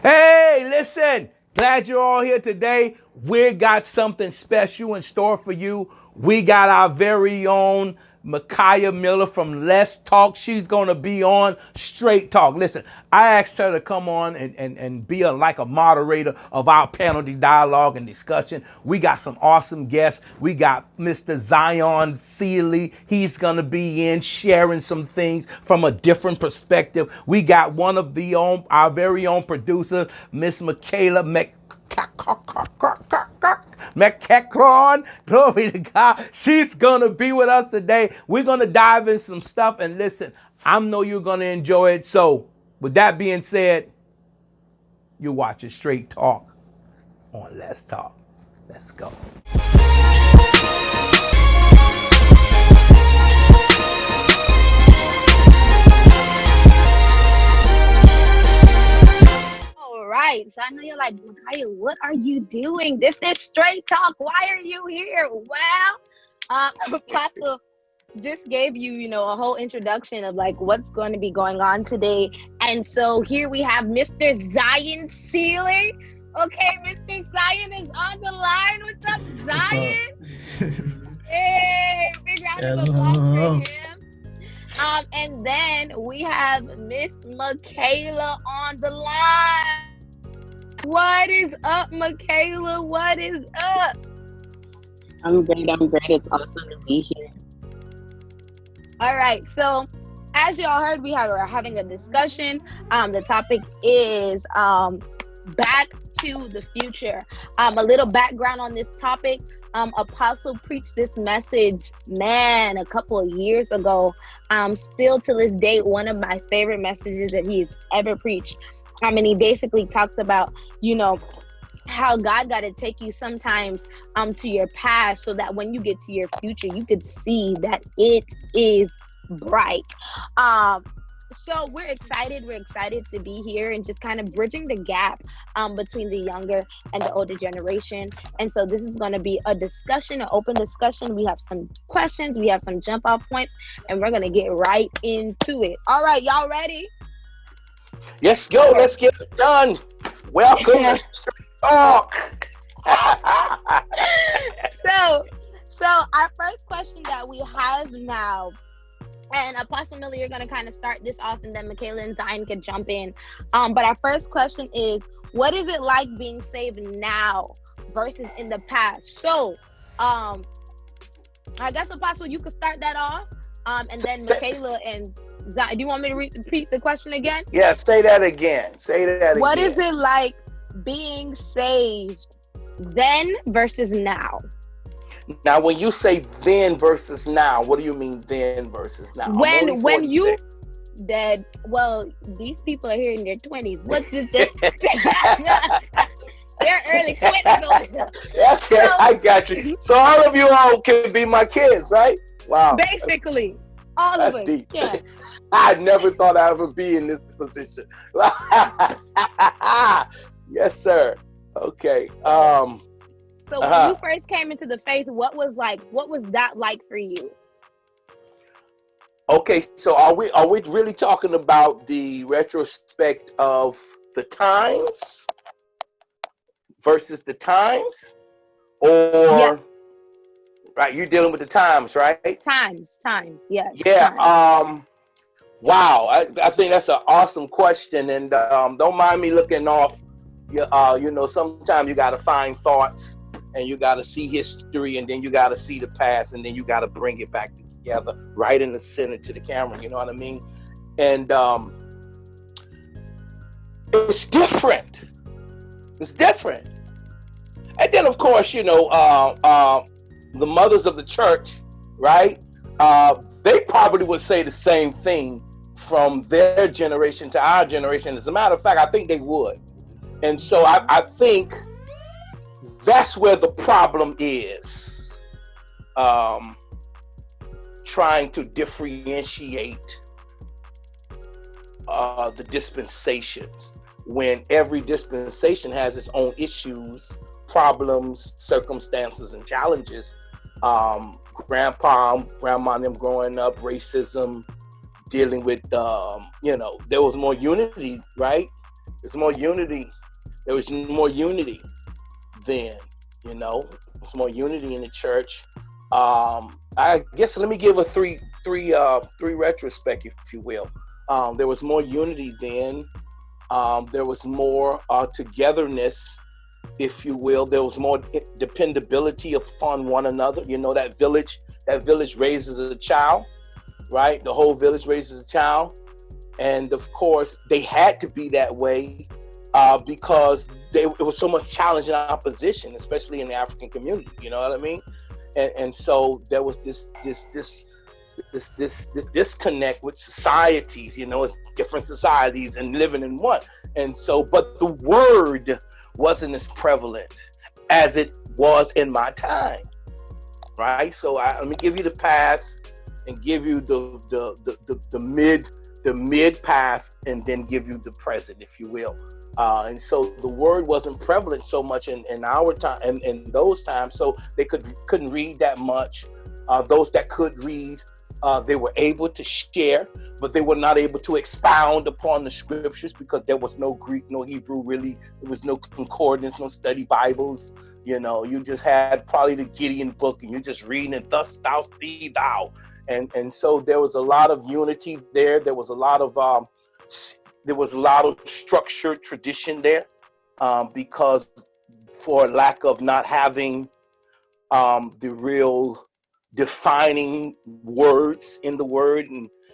Hey, listen, glad you're all here today. We got something special in store for you. We got our very own Micaiah Miller from Let's Talk. She's going to be on Straight Talk. Listen, I asked her to come on and be like a moderator of our panel dialogue and discussion. We got some awesome guests. We got Mr. Zion Sealy. He's going to be in sharing some things from a different perspective. We got one of our very own producer, Miss Mikaela McEkron, glory to God. She's gonna be with us today. We're gonna dive in some stuff and listen. I know you're gonna enjoy it. So, with that being said, you're watching Straight Talk on Let's Talk. Let's go. All right. So I know you're like, Micaiah, what are you doing? This is Straight Talk. Why are you here? Well, Apostle just gave you, a whole introduction of like what's going to be going on today. And so here we have Mr. Zion Sealy. Okay, Mr. Zion is on the line. What's up, Zion? Hey, big round of applause for him. And then we have Miss Mikaela on the line. What is up, Mikaela? What is up? I'm great. It's awesome to be here. All right. So, as y'all heard, we're having a discussion. The topic is Back to the Future. A little background on this topic. Apostle preached this message, a couple of years ago. Still to this day, one of my favorite messages that he's ever preached. And he basically talks about, how God got to take you sometimes to your past so that when you get to your future, you could see that it is bright. So we're excited to be here and just kind of bridging the gap between the younger and the older generation. And so this is going to be a discussion, an open discussion. We have some questions, we have some jump off points, and we're going to get right into it. All right, y'all ready? Yes, go. Let's get it done. Welcome to Straight Talk. So our first question that we have now, and Apostle Miller, you're going to kind of start this off, and then Mikaela and Zion can jump in. But our first question is, what is it like being saved now versus in the past? So, I guess, Apostle, you could start that off. And then Mikaela and Zion. Do you want me to repeat the question again? Yeah, say that again. What is it like being saved then versus now? Now, when you say then versus now, what do you mean then versus now? When you dead, well, these people are here in their 20s. What's this? They're early 20s. Okay, so, I got you. So all of you all can be my kids, right? Wow. Basically, all of us. That's deep. Yeah. I never thought I'd ever be in this position. Yes, sir. Okay. So when you first came into the faith, what was that like for you? Okay, so are we really talking about the retrospect of the times versus the times? Or yeah. Right, you're dealing with the times, right? Times, yeah. Yeah, times. Wow, I think that's an awesome question, and don't mind me looking off. Sometimes you got to find thoughts, and you got to see history, and then you got to see the past, and then you got to bring it back together, right in the center to the camera. You know what I mean? And it's different. It's different. And then, of course, the mothers of the church, right? They probably would say the same thing from their generation to our generation. As a matter of fact, I think they would. And so I think that's where the problem is, trying to differentiate the dispensations, when every dispensation has its own issues, problems, circumstances, and challenges. Grandpa, grandma, and them growing up, racism, dealing with, there was more unity, right? There's more unity. There was more unity then. You know, there's more unity in the church. I guess let me give a three retrospect, if you will. There was more unity then. There was more togetherness, if you will. There was more dependability upon one another. You know, that village raises a child, right? The whole village raises a child. And of course, they had to be that way because it was so much challenge and opposition, especially in the African community. You know what I mean? And so there was this disconnect with societies. You know, it's different societies and living in one. And so, but the word wasn't as prevalent as it was in my time, right? So let me give you the past and give you the mid past, and then give you the present, if you will. And so the word wasn't prevalent so much in our time and in those times, so they couldn't read that much. Those that could read, they were able to share, but they were not able to expound upon the scriptures because there was no Greek, no Hebrew, really. There was no concordance, no study Bibles. You know, you just had probably the Gideon book, and you're just reading it, thus thou see thou. And so there was a lot of unity there. There was a lot of structured tradition there, because for lack of not having the real defining words in the word,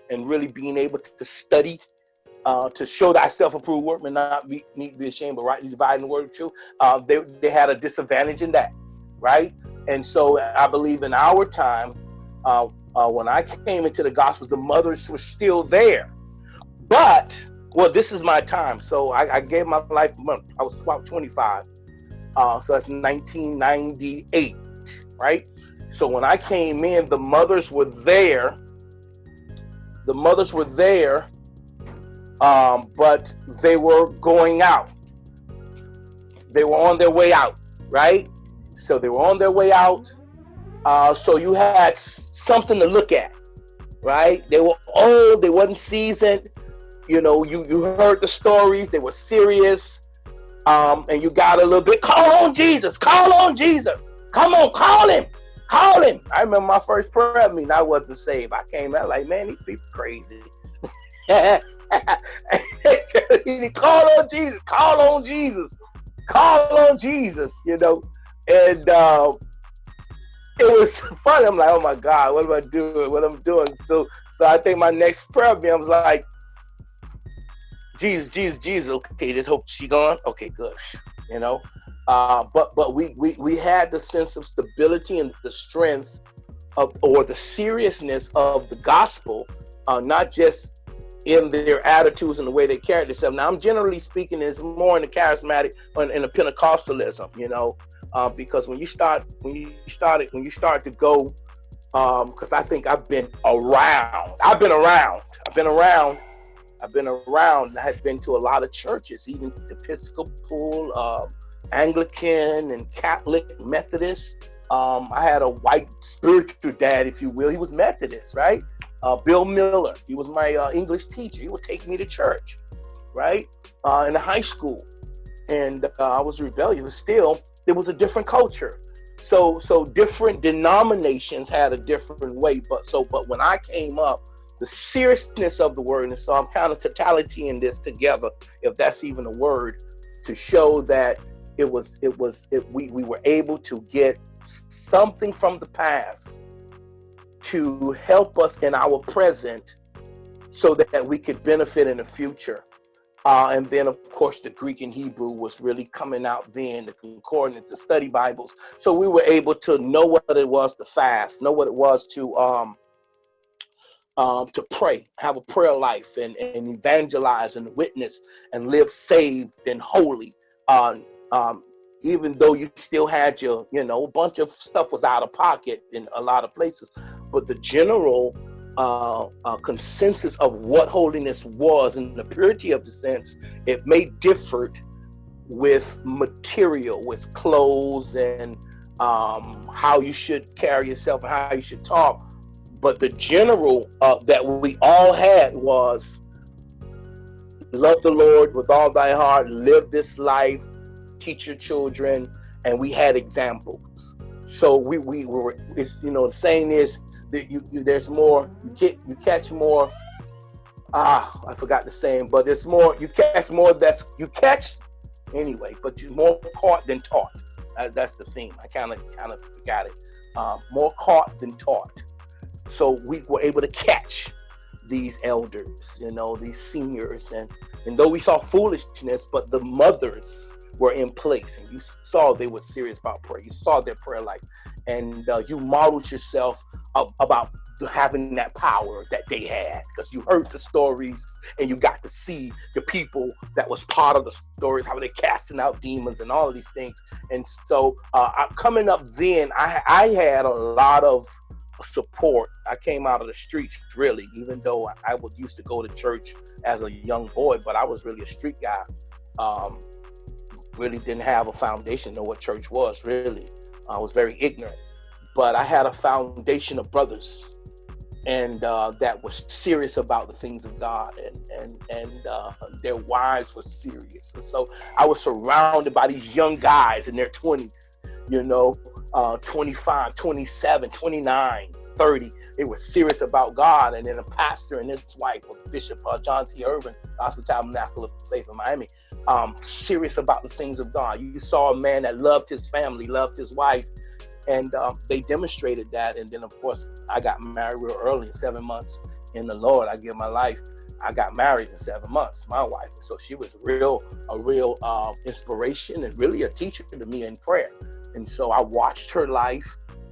and really being able to study to show thyself approved workman, not need to be ashamed, but rightly dividing the word of truth. They had a disadvantage in that, right? And so I believe in our time, when I came into the Gospels, the mothers were still there. But, well, this is my time. So I gave my life, I was about 25. So that's 1998, right? So when I came in, the mothers were there. The mothers were there, but they were going out. They were on their way out, right? So they were on their way out. So you had something to look at, right? They were old, they wasn't seasoned. You know, you heard the stories, they were serious. And you got a little bit, call on Jesus, come on, call him. I remember my first prayer meeting, I wasn't saved. I came out like, man, these people crazy. Call on Jesus, you know. And it was funny. I'm like, oh my God, what am I doing? What I'm doing? So I think my next prayer meeting was like, Jesus. Okay, just hope she gone. Okay, good. You know, but we had the sense of stability and the strength or the seriousness of the gospel, not just in their attitudes and the way they carried themselves. Now, I'm generally speaking, it's more in the charismatic or in the Pentecostalism, you know, because when you start to go, because I think I've been around. I had been to a lot of churches, even Episcopal, Anglican, and Catholic, Methodist. I had a white spiritual dad, if you will. He was Methodist, right? Bill Miller. He was my English teacher. He would take me to church, right? In the high school. And I was rebellious, but still, it was a different culture. So different denominations had a different way. But when I came up, the seriousness of the word, and so I'm kind of totality in this together, if that's even a word, to show that we were able to get something from the past to help us in our present so that we could benefit in the future. And then, of course, the Greek and Hebrew was really coming out then, the concordance, the study Bibles. So we were able to know what it was to fast, know what it was to pray, have a prayer life, and evangelize and witness and live saved and holy. Even though you still had a bunch of stuff was out of pocket in a lot of places, but the general consensus of what holiness was and the purity of the sense, it may differ with material, with clothes and how you should carry yourself and how you should talk. But the general that we all had was love the Lord with all thy heart, live this life, teach your children, and we had examples. So we were, it's, the saying is that there's more, you catch more. I forgot the saying, but it's more, you catch more, you catch anyway, but you're more caught than taught. That's the theme. I kind of forgot it. More caught than taught. So we were able to catch these elders, these seniors, and though we saw foolishness, but the mothers were in place, and you saw they were serious about prayer. You saw their prayer life, and you modeled yourself about having that power that they had, because you heard the stories and you got to see the people that was part of the stories, how they're casting out demons and all of these things. And so coming up then, I had a lot of support. I came out of the streets, really, even though I used to go to church as a young boy, but I was really a street guy. Really didn't have a foundation, know what church was, really. I was very ignorant, but I had a foundation of brothers, and that was serious about the things of God, and their wives were serious. And so I was surrounded by these young guys in their 20s, 25, 27, 29, 30. They were serious about God. And then a pastor and his wife, Bishop John T. Irvin, Gospel Tabernacle of Faith in Miami, serious about the things of God. You saw a man that loved his family, loved his wife, and they demonstrated that. And then, of course, I got married real early, 7 months in the Lord. I give my life. I got married in 7 months, my wife. And so she was a real inspiration and really a teacher to me in prayer. And so I watched her life,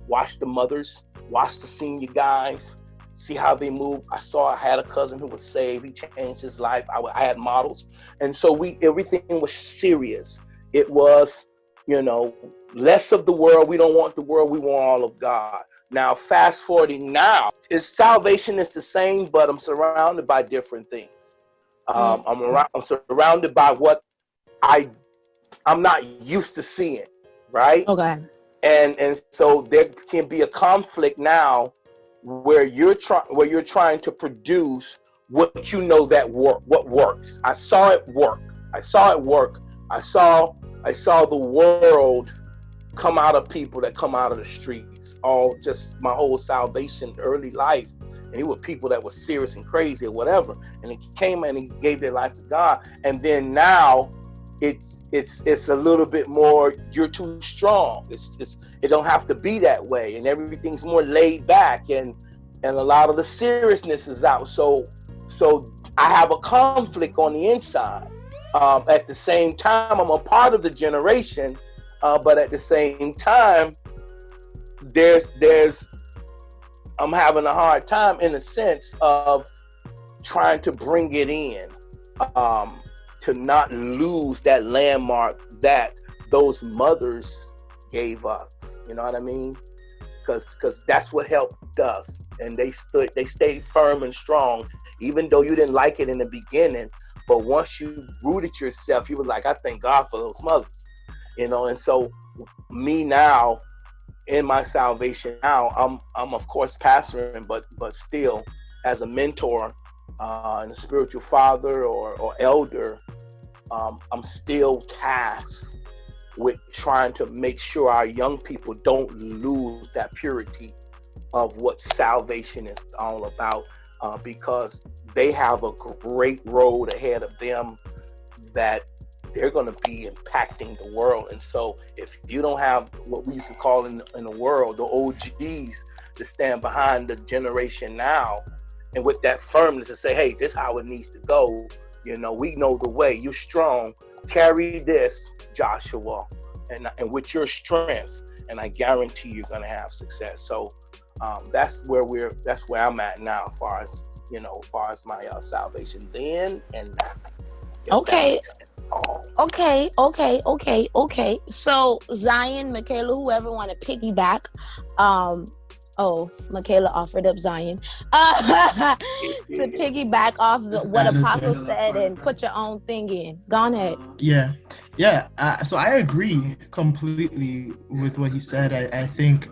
watched the mothers, watched the senior guys, see how they moved. I had a cousin who was saved. He changed his life. I had models. And so everything was serious. It was, less of the world. We don't want the world. We want all of God. Now, fast forwarding now, salvation is the same, but I'm surrounded by different things. I'm surrounded by what I'm not used to seeing, right? Okay. And so there can be a conflict now where you're trying to produce what what works. I saw it work. I saw the world come out of people that come out of the streets. All just my whole salvation, early life, and it were people that were serious and crazy or whatever. And it came and he gave their life to God. And then now it's a little bit more, you're too strong. It don't have to be that way, and everything's more laid back, and a lot of the seriousness is out. So I have a conflict on the inside. At the same time, I'm a part of the generation, but at the same time, I'm having a hard time in a sense of trying to bring it in, to not lose that landmark that those mothers gave us. You know what I mean? Because that's what helped us, and they stayed firm and strong, even though you didn't like it in the beginning. But once you rooted yourself, you was like, I thank God for those mothers, And so me now, in my salvation now, I'm of course pastoring, but still as a mentor and a spiritual father or elder, I'm still tasked with trying to make sure our young people don't lose that purity of what salvation is all about, because they have a great road ahead of them that they're going to be impacting the world. And so if you don't have what we used to call in the world, the OGs, to stand behind the generation now, and with that firmness to say, hey, this is how it needs to go. We know the way. You're strong. Carry this, Joshua, and with your strength, and I guarantee you're going to have success. So that's where I'm at now, as far as my salvation then and now. Okay. Okay. So Zion, Mikaela, whoever want to piggyback, Mikaela offered up Zion to piggyback off what Apostle said and put your own thing in. Go ahead. Yeah. So I agree completely with what he said. I think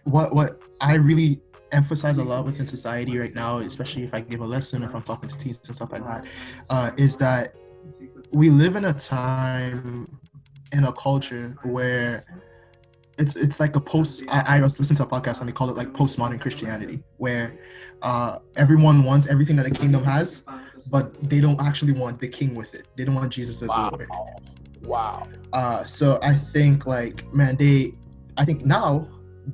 what I really emphasize a lot within society right now, especially if I give a lesson, if I'm talking to teens and stuff like that, is that we live in a time, in a culture where it's like a post. I was listening to a podcast and they call it like postmodern Christianity, where everyone wants everything that the kingdom has, but they don't actually want the king with it. They don't want Jesus as Lord. Wow. So I think like, man, I think now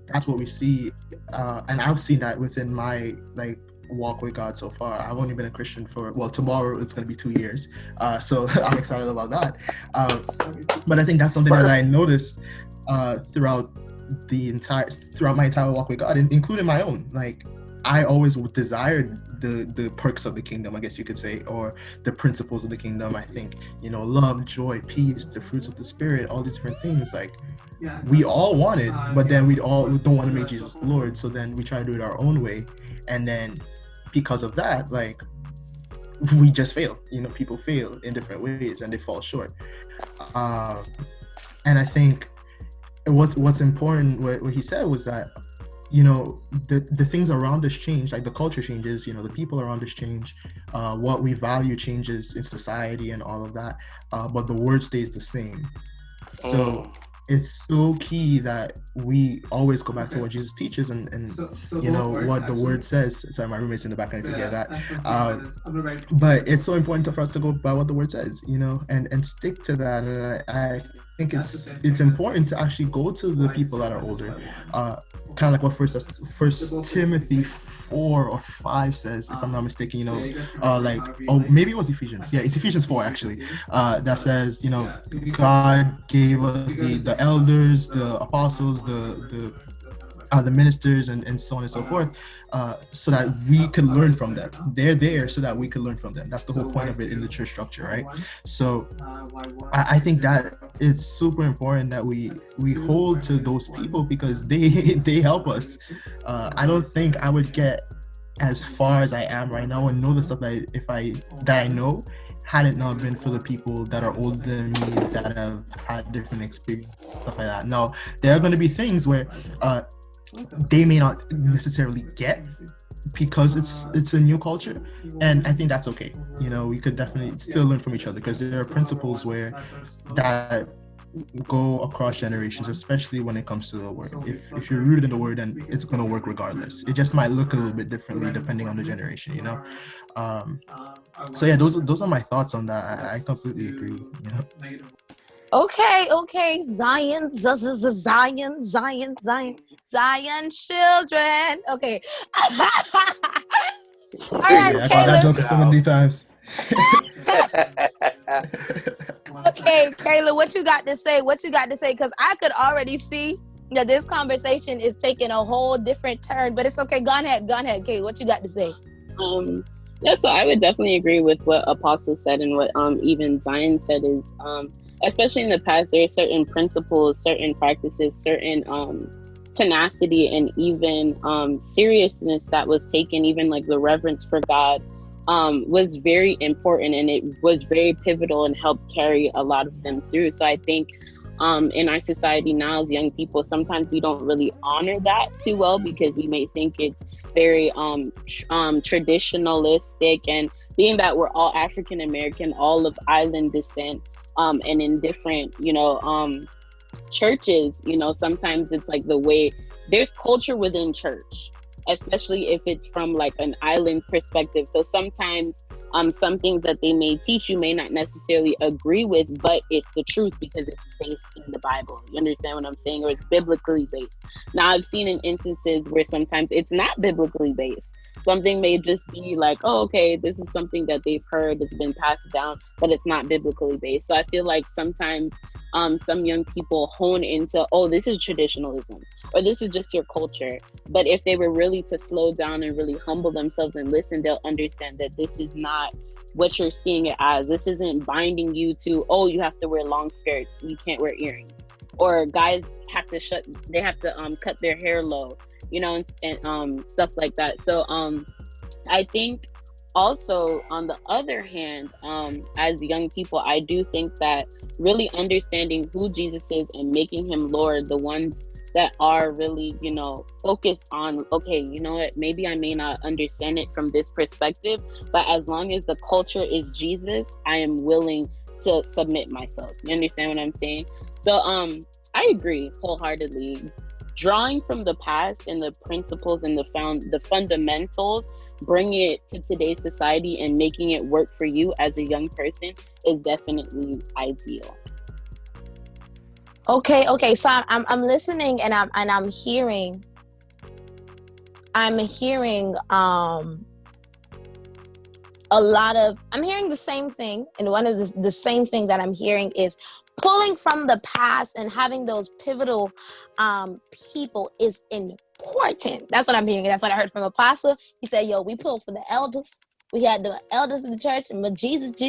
that's what we see, and I've seen that within my like walk with God so far. I've only been a Christian for, well, tomorrow it's going to be 2 years, so I'm excited about that. But I think that's something that I noticed throughout my entire walk with God, including my own. Like, I always desired the perks of the kingdom, I guess you could say, or the principles of the kingdom. I think, love, joy, peace, the fruits of the spirit, all these different things, like we all want it, but then we don't want to make Jesus the Lord. So then we try to do it our own way. And then because of that, like, we just fail. People fail in different ways and they fall short. And I think what's important, what he said was that, the things around us change, like the culture changes, the people around us change, what we value changes in society and all of that, but the word stays the same. So it's so key that we always go back to what Jesus teaches and what the word says. Sorry, my roommate's in the back, I didn't hear that. But it's so important for us to go by what the word says, and stick to that. And I think it's important to actually go to the people that are older, kind of like what First Timothy 4 or 5 says, if I'm not mistaken. Maybe it was Ephesians. Yeah, it's Ephesians 4 actually. That says, God gave us the elders, the apostles, the ministers, and so on and so forth, so that we could learn from them. They're there so that we could learn from them. That's the whole point of it in the church structure, right? So I think that it's super important that we hold to those people, because they help us. I don't think I would get as far as I am right now and know the stuff that I know, had it not been for the people that are older than me, that have had different experiences, stuff like that. Now, there are going to be things where they may not necessarily get, because it's a new culture, and I think that's okay. We could definitely still learn from each other, because there are principles that go across generations, especially when it comes to the word. If you're rooted in the word, then it's going to work regardless. It just might look a little bit differently depending on the generation, so yeah, those are my thoughts on that. I completely agree. Okay. Zion children. Okay. All right, I got that Caleb. joke so many times. Okay, Caleb, what you got to say? Because I could already see that this conversation is taking a whole different turn, but it's okay. Go ahead, Caleb. What you got to say? Yeah, so I would definitely agree with what Apostle said, and what even Zion said is, especially in the past, there are certain principles, certain practices, certain tenacity, and even seriousness that was taken, even like the reverence for God was very important, and it was very pivotal and helped carry a lot of them through. So I think in our society now, as young people, sometimes we don't really honor that too well, because we may think it's very traditionalistic, and being that we're all African American, all of island descent, and in different churches, sometimes it's like the way there's culture within church, especially if it's from like an island perspective. So sometimes some things that they may teach you may not necessarily agree with, but it's the truth because it's based in the Bible. You understand what I'm saying? Or it's biblically based. Now, I've seen in instances where sometimes it's not biblically based. Something may just be like, oh, okay, this is something that they've heard, it's been passed down, but it's not biblically based. So I feel like sometimes some young people hone into, oh, this is traditionalism, or this is just your culture. But if they were really to slow down and really humble themselves and listen, they'll understand that this is not what you're seeing it as. This isn't binding you to, oh, you have to wear long skirts, you can't wear earrings, or guys have to cut their hair low, and stuff like that. So I think also, on the other hand, as young people, I do think that really understanding who Jesus is and making him Lord, the ones that are really, focused on, okay, you know what, maybe I may not understand it from this perspective, but as long as the culture is Jesus, I am willing to submit myself. You understand what I'm saying? So I agree wholeheartedly. Drawing from the past and the principles and the fundamentals, bring it to today's society and making it work for you as a young person is definitely ideal. Okay. So I'm listening, and I'm hearing I'm hearing the same thing, and one of the same thing that I'm hearing is pulling from the past and having those pivotal people is important. That's what I'm hearing. That's what I heard from Apostle. He said, "Yo, we pulled for the elders. We had the elders in the church, but Jesus.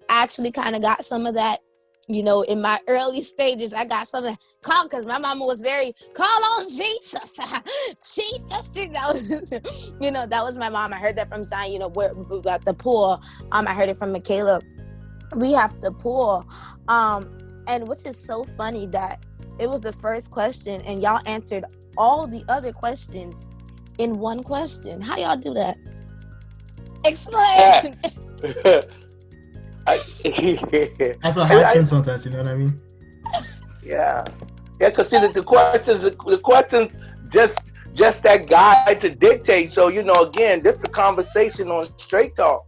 I actually kind of got some of that." In my early stages, I got some of that call, because my mama was very, call on Jesus. Jesus. That was my mom. I heard that from Zion, where about the poor. I heard it from Mikaela. We have to pull. And which is so funny that it was the first question and y'all answered all the other questions in one question. How y'all do that? Explain. That's what happens sometimes, you know what I mean? Yeah, because see, the questions just that guide to dictate. So again, this is a conversation on Straight Talk.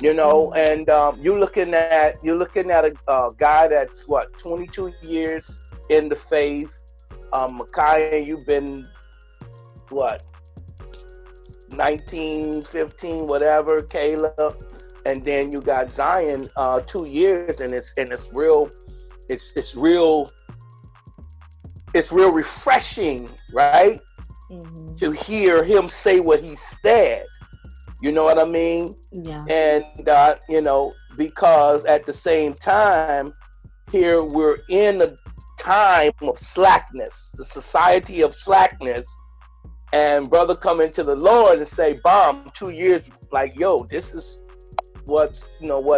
And you're looking at a guy that's 22 years in the faith. Micaiah, you've been 19, 15, whatever. Kayla, and then you got Zion, 2 years, and it's real. It's real refreshing, right? Mm-hmm. To hear him say what he said. You know what I mean? Yeah. And, because at the same time, here we're in a time of slackness, the society of slackness, and brother come into the Lord and say, "Bomb, 2 years, like, yo, this is what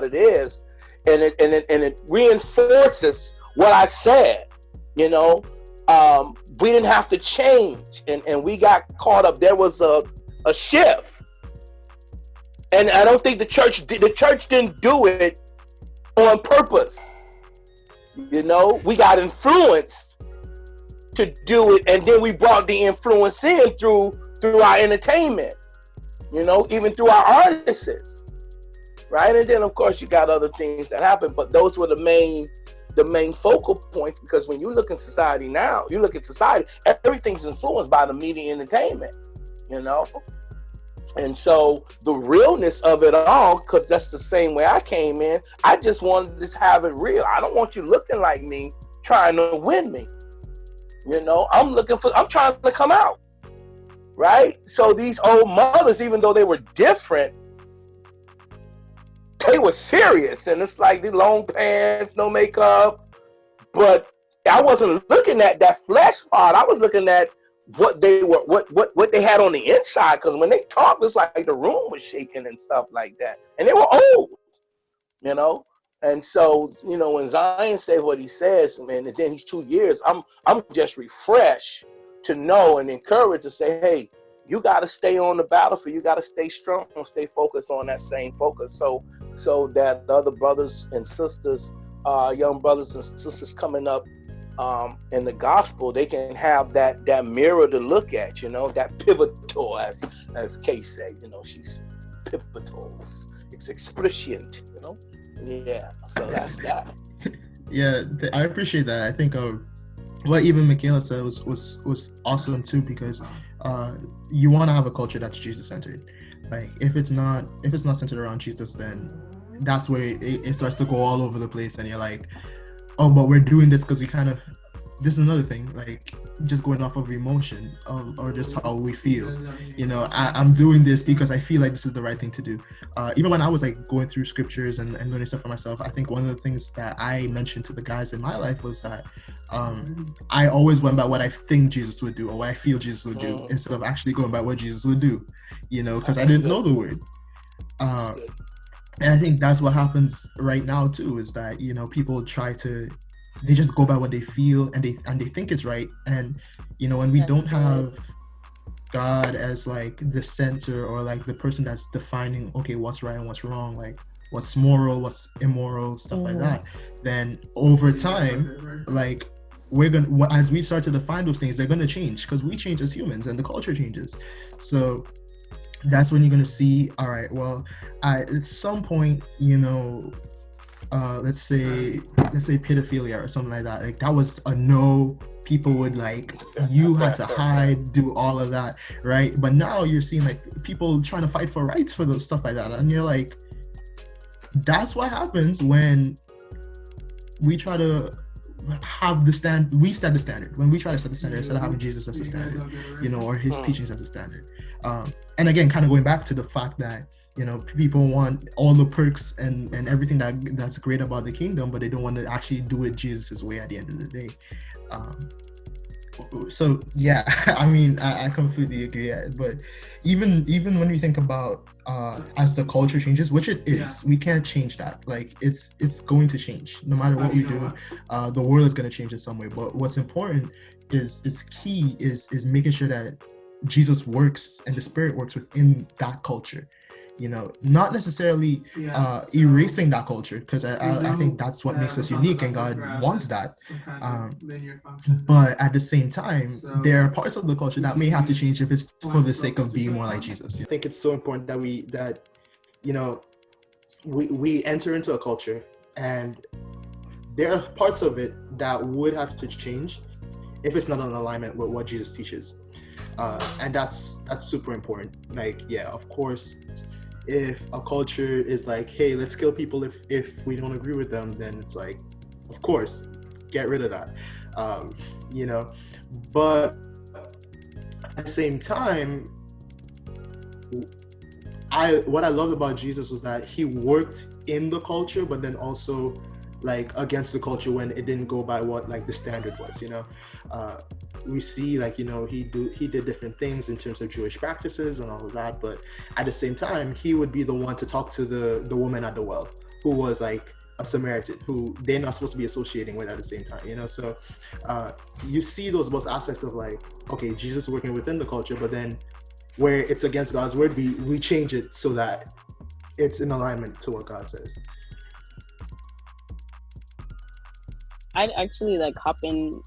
it is," and it reinforces what I said. We didn't have to change, and we got caught up. There was a shift. And I don't think the church didn't do it on purpose. We got influenced to do it, and then we brought the influence in through our entertainment, even through our artists, right? And then of course you got other things that happen, but those were the main focal points, because when you look in society now, everything's influenced by the media entertainment, And so the realness of it all, because that's the same way I came in, I just wanted to have it real. I don't want you looking like me, trying to win me. I'm trying to come out, right? So these old mothers, even though they were different, they were serious. And it's like the long pants, no makeup. But I wasn't looking at that flesh part. I was looking at what they had on the inside, because when they talked, it's like the room was shaking and stuff like that, and they were old, and so when Zion said what he says, man, and then he's 2 years, I'm just refreshed to know and encouraged to say, hey, you got to stay on the battlefield, you got to stay strong, stay focused on that same focus, so that other brothers and sisters, young brothers and sisters coming up in the gospel, they can have that mirror to look at, that pivotal, as Kay said, she's pivotal, it's exprescient, yeah, so that's that. Yeah, I appreciate that. I think what even Mikaela said was awesome too, because you want to have a culture that's Jesus centered. Like if it's not centered around Jesus, then that's where it starts to go all over the place, and you're like, oh, but we're doing this because this is another thing, like just going off of emotion or just how we feel. I'm doing this because I feel like this is the right thing to do. Even when I was like going through scriptures and learning stuff for myself, I think one of the things that I mentioned to the guys in my life was that I always went by what I think Jesus would do or what I feel Jesus would do instead of actually going by what Jesus would do, because I didn't know the word. And I think that's what happens right now too, is that, people try to they just go by what they feel, and they think it's right. And when we don't have God as like the center, or like the person that's defining, okay, what's right and what's wrong, like what's moral, what's immoral, stuff like that, then over time, like we're gonna, as we start to define those things, they're gonna change, because we change as humans and the culture changes. So that's when you're gonna see, all right, well, at some point, let's say pedophilia or something like that, like that was a no. People would like, you had to hide, do all of that, right? But now you're seeing like people trying to fight for rights for those stuff like that, and you're like, that's what happens when we try to have we set the standard. When we try to set the standard instead of having Jesus as the standard, or his teachings as the standard. And again, kind of going back to the fact that people want all the perks and everything that's great about the kingdom, but they don't want to actually do it Jesus' way at the end of the day. So yeah, I mean, I completely agree. But even when we think about as the culture changes, which it is, we can't change that. Like it's going to change no matter what we do. The world is going to change in some way. But what's important is key is making sure that Jesus works and the Spirit works within that culture. Not necessarily erasing that culture, because I think that's what makes us unique, and God wants that. But at the same time, there are parts of the culture that may have to change if it's for the sake of being more like Jesus. I think it's so important that we enter into a culture, and there are parts of it that would have to change if it's not in alignment with what Jesus teaches. And that's super important. Like, yeah, of course, if a culture is like, hey, let's kill people if we don't agree with them, then it's like, of course, get rid of that. But at the same time, what I loved about Jesus was that he worked in the culture, but then also like against the culture when it didn't go by what like the standard was. We see like he did different things in terms of Jewish practices and all of that, but at the same time he would be the one to talk to the woman at the well, who was like a Samaritan, who they're not supposed to be associating with at the same time. So you see those both aspects of like, okay, Jesus working within the culture, but then where it's against God's word, we change it so that it's in alignment to what God says. I'd actually like hop in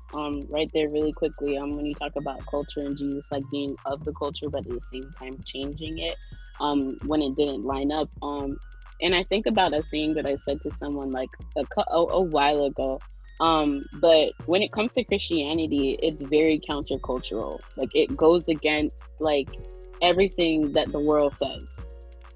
right there really quickly when you talk about culture and Jesus like being of the culture, but at the same time changing it when it didn't line up. And I think about a saying that I said to someone like a while ago. But when it comes to Christianity, it's very countercultural. Like it goes against like everything that the world says.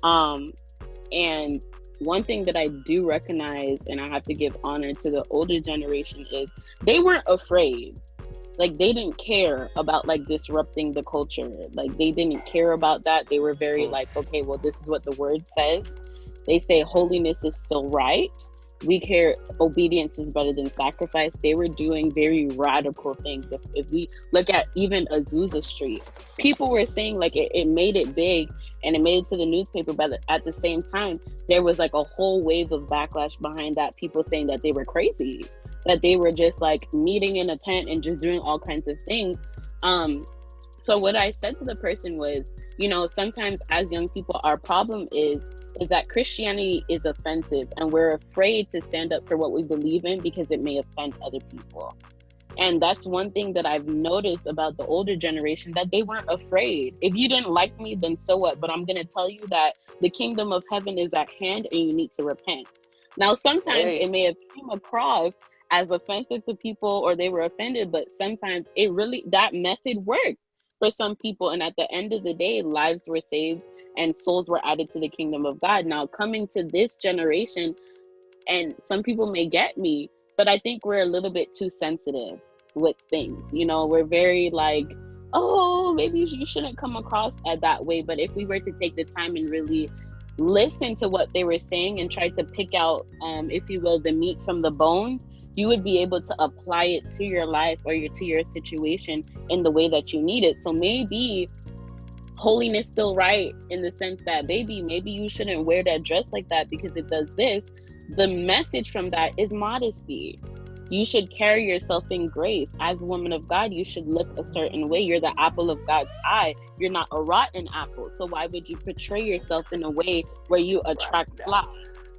And one thing that I do recognize, and I have to give honor to the older generation, is they weren't afraid. Like they didn't care about like disrupting the culture. Like they didn't care about that. They were very like, okay, well, this is what the word says. They say holiness is still right. We care obedience is better than sacrifice. They were doing very radical things. If we look at even Azusa Street, people were saying like it made it big and it made it to the newspaper, but at the same time, there was like a whole wave of backlash behind that. People saying that they were crazy, that they were just like meeting in a tent and just doing all kinds of things. So what I said to the person was, sometimes as young people, our problem is that Christianity is offensive and we're afraid to stand up for what we believe in because it may offend other people. And that's one thing that I've noticed about the older generation, that they weren't afraid. If you didn't like me, then so what? But I'm going to tell you that the kingdom of heaven is at hand and you need to repent. Now, sometimes it may have come across as offensive to people or they were offended, but sometimes that method worked for some people. And at the end of the day, lives were saved and souls were added to the kingdom of God. Now, coming to this generation, and some people may get me, but I think we're a little bit too sensitive with things. We're very like, oh, maybe you shouldn't come across that way. But if we were to take the time and really listen to what they were saying and try to pick out, if you will, the meat from the bones, you would be able to apply it to your life or to your situation in the way that you need it. So maybe holiness still right in the sense that, baby, maybe you shouldn't wear that dress like that because it does this. The message from that is modesty. You should carry yourself in grace. As a woman of God, you should look a certain way. You're the apple of God's eye. You're not a rotten apple. So why would you portray yourself in a way where you attract flies?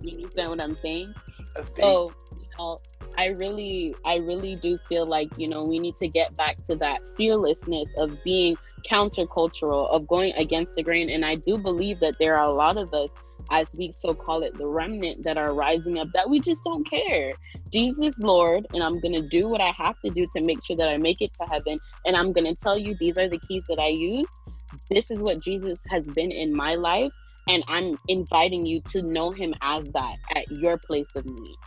You understand what I'm saying? So, I really do feel like, we need to get back to that fearlessness of being countercultural, of going against the grain. And I do believe that there are a lot of us, as we so call it, the remnant, that are rising up, that we just don't care. Jesus Lord, and I'm going to do what I have to do to make sure that I make it to heaven. And I'm going to tell you, these are the keys that I use. This is what Jesus has been in my life. And I'm inviting you to know him as that at your place of need.